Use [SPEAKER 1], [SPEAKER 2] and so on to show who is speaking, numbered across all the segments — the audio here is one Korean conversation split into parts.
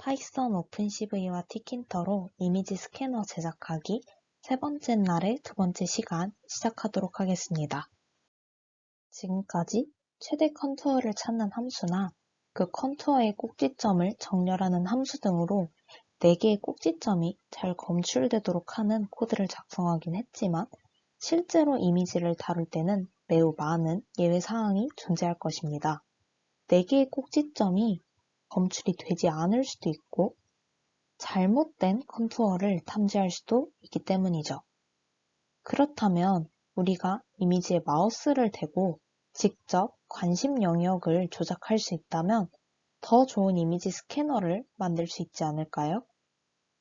[SPEAKER 1] 파이썬 오픈CV와 티킨터로 이미지 스캐너 제작하기 세 번째 날의 두 번째 시간 시작하도록 하겠습니다. 지금까지 최대 컨투어를 찾는 함수나 그 컨투어의 꼭지점을 정렬하는 함수 등으로 4개의 꼭지점이 잘 검출되도록 하는 코드를 작성하긴 했지만 실제로 이미지를 다룰 때는 매우 많은 예외 사항이 존재할 것입니다. 4개의 꼭지점이 검출이 되지 않을 수도 있고 잘못된 컨투어를 탐지할 수도 있기 때문이죠. 그렇다면 우리가 이미지에 마우스를 대고 직접 관심 영역을 조작할 수 있다면 더 좋은 이미지 스캐너를 만들 수 있지 않을까요?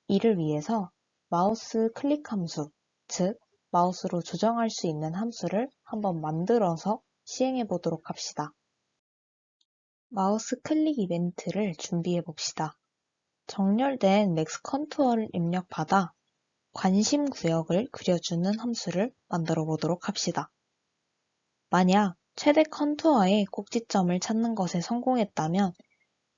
[SPEAKER 1] 이를 위해서 마우스 클릭 함수, 즉 마우스로 조정할 수 있는 함수를 한번 만들어서 시행해 보도록 합시다. 마우스 클릭 이벤트를 준비해 봅시다. 정렬된 맥스 컨투어를 입력받아 관심 구역을 그려주는 함수를 만들어 보도록 합시다. 만약 최대 컨투어의 꼭지점을 찾는 것에 성공했다면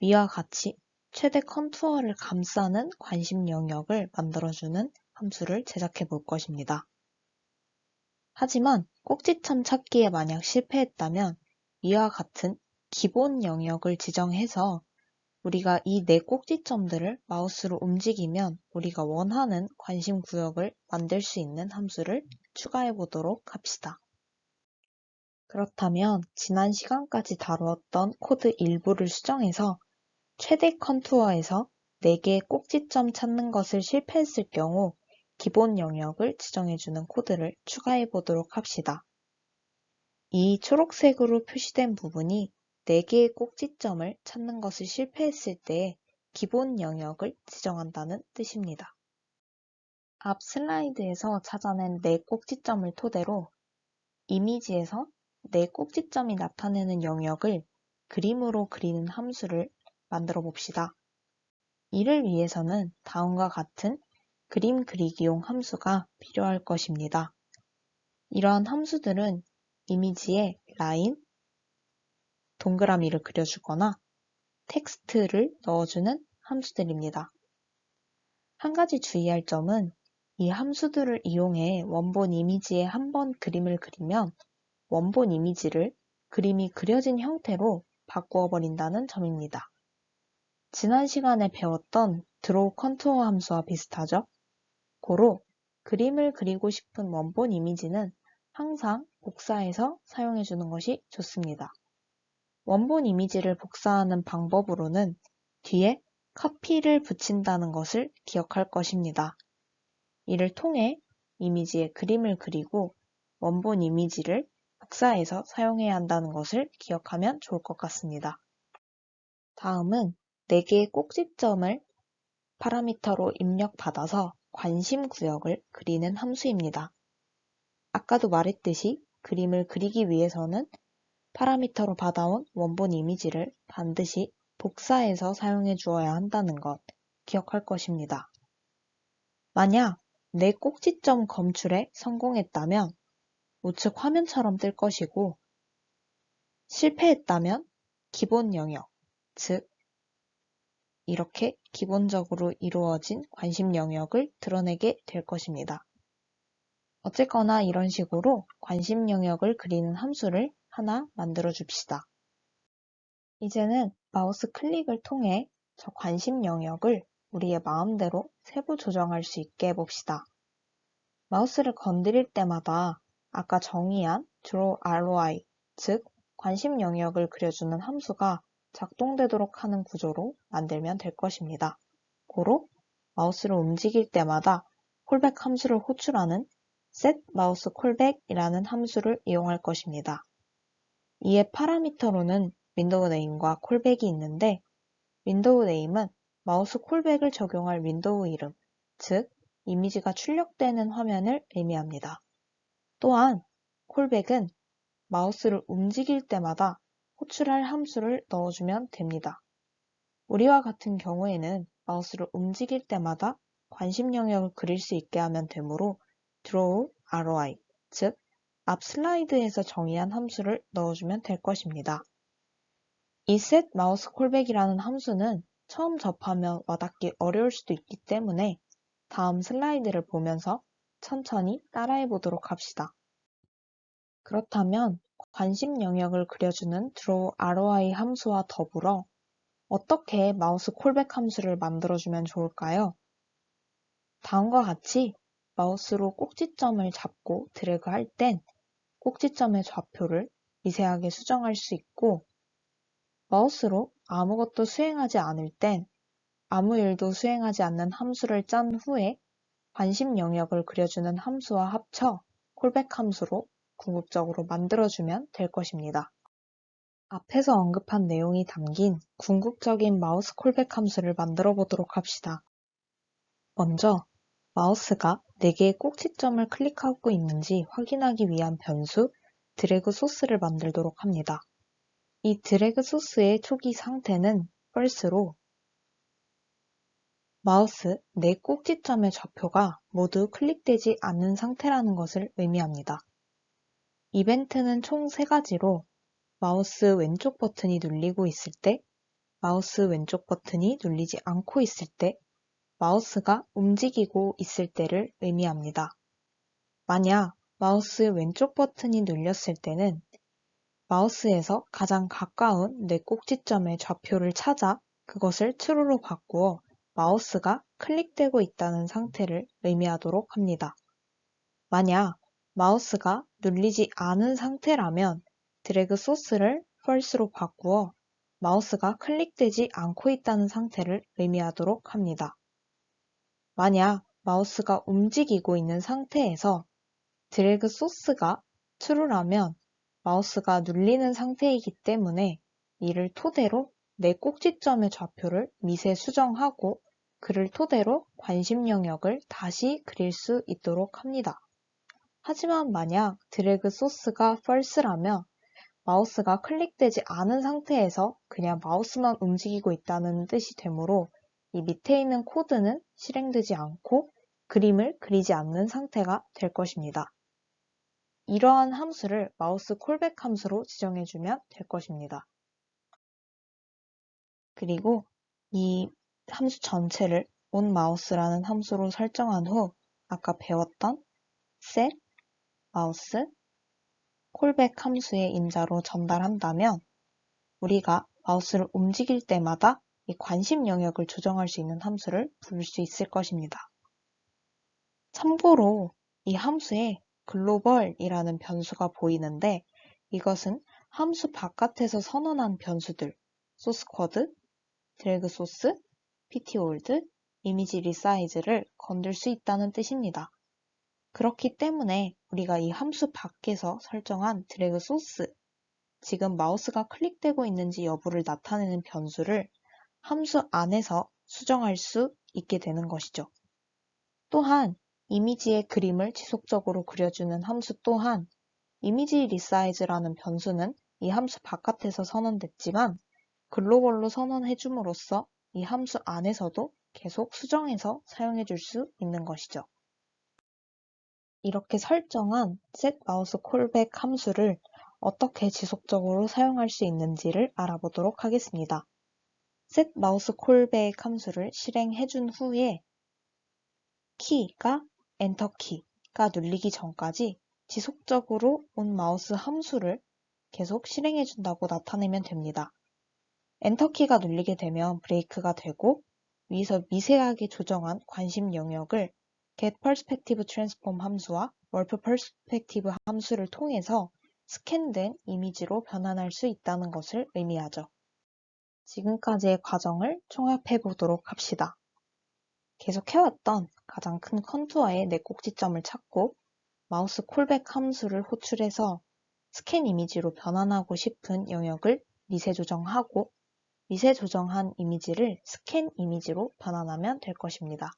[SPEAKER 1] 위와 같이 최대 컨투어를 감싸는 관심 영역을 만들어주는 함수를 제작해 볼 것입니다. 하지만 꼭지점 찾기에 만약 실패했다면 위와 같은 기본 영역을 지정해서 우리가 이 4 꼭지점들을 마우스로 움직이면 우리가 원하는 관심 구역을 만들 수 있는 함수를 추가해 보도록 합시다. 그렇다면 지난 시간까지 다루었던 코드 일부를 수정해서 최대 컨투어에서 4개의 꼭지점 찾는 것을 실패했을 경우 기본 영역을 지정해주는 코드를 추가해 보도록 합시다. 이 초록색으로 표시된 부분이 4개의 꼭지점을 찾는 것을 실패했을 때 기본 영역을 지정한다는 뜻입니다. 앞 슬라이드에서 찾아낸 4 꼭지점을 토대로 이미지에서 4 꼭지점이 나타내는 영역을 그림으로 그리는 함수를 만들어 봅시다. 이를 위해서는 다음과 같은 그림 그리기용 함수가 필요할 것입니다. 이러한 함수들은 이미지에 라인, 동그라미를 그려주거나 텍스트를 넣어주는 함수들입니다. 한 가지 주의할 점은 이 함수들을 이용해 원본 이미지에 한번 그림을 그리면 원본 이미지를 그림이 그려진 형태로 바꾸어 버린다는 점입니다. 지난 시간에 배웠던 드로우 컨투어 함수와 비슷하죠? 고로 그림을 그리고 싶은 원본 이미지는 항상 복사해서 사용해 주는 것이 좋습니다. 원본 이미지를 복사하는 방법으로는 뒤에 커피를 붙인다는 것을 기억할 것입니다. 이를 통해 이미지에 그림을 그리고 원본 이미지를 복사해서 사용해야 한다는 것을 기억하면 좋을 것 같습니다. 다음은 4개의 꼭지점을 파라미터로 입력받아서 관심 구역을 그리는 함수입니다. 아까도 말했듯이 그림을 그리기 위해서는 파라미터로 받아온 원본 이미지를 반드시 복사해서 사용해 주어야 한다는 것 기억할 것입니다. 만약 4 꼭지점 검출에 성공했다면 우측 화면처럼 뜰 것이고 실패했다면 기본 영역, 즉 이렇게 기본적으로 이루어진 관심 영역을 드러내게 될 것입니다. 어쨌거나 이런 식으로 관심 영역을 그리는 함수를 하나 만들어 줍시다. 이제는 마우스 클릭을 통해 저 관심 영역을 우리의 마음대로 세부 조정할 수 있게 해봅시다. 마우스를 건드릴 때마다 아까 정의한 draw ROI, 즉 관심 영역을 그려주는 함수가 작동되도록 하는 구조로 만들면 될 것입니다. 고로 마우스를 움직일 때마다 콜백 함수를 호출하는 set mouse callback이라는 함수를 이용할 것입니다. 이에 파라미터로는 윈도우 네임과 콜백이 있는데 윈도우 네임은 마우스 콜백을 적용할 윈도우 이름, 즉 이미지가 출력되는 화면을 의미합니다. 또한 콜백은 마우스를 움직일 때마다 호출할 함수를 넣어주면 됩니다. 우리와 같은 경우에는 마우스를 움직일 때마다 관심 영역을 그릴 수 있게 하면 되므로 draw ROI, 즉 앞 슬라이드에서 정의한 함수를 넣어주면 될 것입니다. 이 set mouse callback이라는 함수는 처음 접하면 와닿기 어려울 수도 있기 때문에 다음 슬라이드를 보면서 천천히 따라해 보도록 합시다. 그렇다면 관심 영역을 그려주는 draw ROI 함수와 더불어 어떻게 마우스 콜백 함수를 만들어주면 좋을까요? 다음과 같이 마우스로 꼭지점을 잡고 드래그할 땐 꼭지점의 좌표를 미세하게 수정할 수 있고, 마우스로 아무것도 수행하지 않을 땐 아무 일도 수행하지 않는 함수를 짠 후에 관심 영역을 그려주는 함수와 합쳐 콜백 함수로 궁극적으로 만들어주면 될 것입니다. 앞에서 언급한 내용이 담긴 궁극적인 마우스 콜백 함수를 만들어 보도록 합시다. 먼저 마우스가 4개의 꼭지점을 클릭하고 있는지 확인하기 위한 변수 드래그 소스를 만들도록 합니다. 이 드래그 소스의 초기 상태는 false로 마우스 4 꼭지점의 좌표가 모두 클릭되지 않는 상태라는 것을 의미합니다. 이벤트는 총 3가지로 마우스 왼쪽 버튼이 눌리고 있을 때, 마우스 왼쪽 버튼이 눌리지 않고 있을 때, 마우스가 움직이고 있을 때를 의미합니다. 만약 마우스 왼쪽 버튼이 눌렸을 때는 마우스에서 가장 가까운 4 꼭지점의 좌표를 찾아 그것을 true로 바꾸어 마우스가 클릭되고 있다는 상태를 의미하도록 합니다. 만약 마우스가 눌리지 않은 상태라면 드래그 소스를 false로 바꾸어 마우스가 클릭되지 않고 있다는 상태를 의미하도록 합니다. 만약 마우스가 움직이고 있는 상태에서 드래그 소스가 true라면 마우스가 눌리는 상태이기 때문에 이를 토대로 4 꼭지점의 좌표를 미세 수정하고 그를 토대로 관심 영역을 다시 그릴 수 있도록 합니다. 하지만 만약 드래그 소스가 false라면 마우스가 클릭되지 않은 상태에서 그냥 마우스만 움직이고 있다는 뜻이 되므로 이 밑에 있는 코드는 실행되지 않고 그림을 그리지 않는 상태가 될 것입니다. 이러한 함수를 마우스 콜백 함수로 지정해주면 될 것입니다. 그리고 이 함수 전체를 onMouse라는 함수로 설정한 후 아까 배웠던 set mouse 콜백 함수의 인자로 전달한다면 우리가 마우스를 움직일 때마다 이 관심 영역을 조정할 수 있는 함수를 부를 수 있을 것입니다. 참고로 이 함수에 글로벌이라는 변수가 보이는데 이것은 함수 바깥에서 선언한 변수들, 소스 코드, 드래그 소스, ptOld, 이미지 리사이즈를 건들 수 있다는 뜻입니다. 그렇기 때문에 우리가 이 함수 밖에서 설정한 드래그 소스, 지금 마우스가 클릭되고 있는지 여부를 나타내는 변수를 함수 안에서 수정할 수 있게 되는 것이죠. 또한 이미지의 그림을 지속적으로 그려주는 함수 또한 이미지 리사이즈라는 변수는 이 함수 바깥에서 선언됐지만 글로벌로 선언해줌으로써 이 함수 안에서도 계속 수정해서 사용해 줄 수 있는 것이죠. 이렇게 설정한 set mouse callback 함수를 어떻게 지속적으로 사용할 수 있는지를 알아보도록 하겠습니다. set mouse callback 함수를 실행해 준 후에 키가 엔터 키가 눌리기 전까지 지속적으로 onMouse 함수를 계속 실행해 준다고 나타내면 됩니다. 엔터 키가 눌리게 되면 브레이크가 되고 위에서 미세하게 조정한 관심 영역을 getPerspectiveTransform 함수와 warpPerspective 함수를 통해서 스캔된 이미지로 변환할 수 있다는 것을 의미하죠. 지금까지의 과정을 총합해 보도록 합시다. 계속 해왔던 가장 큰 컨투어의 4 꼭지점을 찾고 마우스 콜백 함수를 호출해서 스캔 이미지로 변환하고 싶은 영역을 미세 조정하고 미세 조정한 이미지를 스캔 이미지로 변환하면 될 것입니다.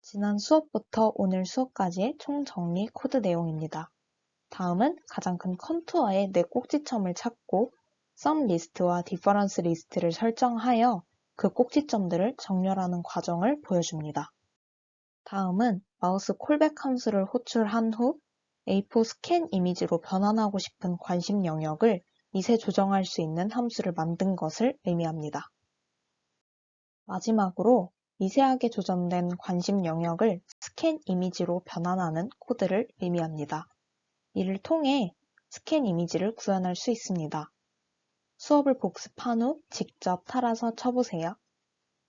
[SPEAKER 1] 지난 수업부터 오늘 수업까지의 총정리 코드 내용입니다. 다음은 가장 큰 컨투어의 4 꼭지점을 찾고 sum 리스트와 difference 리스트를 설정하여 그 꼭지점들을 정렬하는 과정을 보여줍니다. 다음은 마우스 콜백 함수를 호출한 후 A4 스캔 이미지로 변환하고 싶은 관심 영역을 미세 조정할 수 있는 함수를 만든 것을 의미합니다. 마지막으로 미세하게 조정된 관심 영역을 스캔 이미지로 변환하는 코드를 의미합니다. 이를 통해 스캔 이미지를 구현할 수 있습니다. 수업을 복습한 후 직접 따라서 쳐보세요.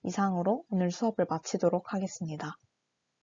[SPEAKER 1] 이상으로 오늘 수업을 마치도록 하겠습니다.